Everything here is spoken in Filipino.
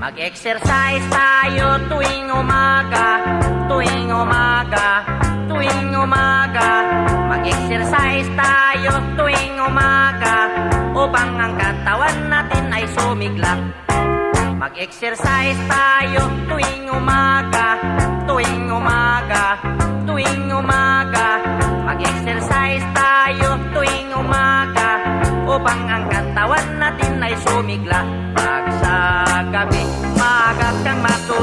Mag-exercise tayo tuwing umaga, tuwing umaga, tuwing umaga. Mag-exercise tayo tuwing umaga upang ang katawan natin ay sumigla. Mag-exercise tayo tuwing umaga, tuwing umaga, tuwing umaga. Mag-exercise tayo tuwing umaga upang ang katawan natin ay sumigla. Pag sa gabi, maaga kang matulog,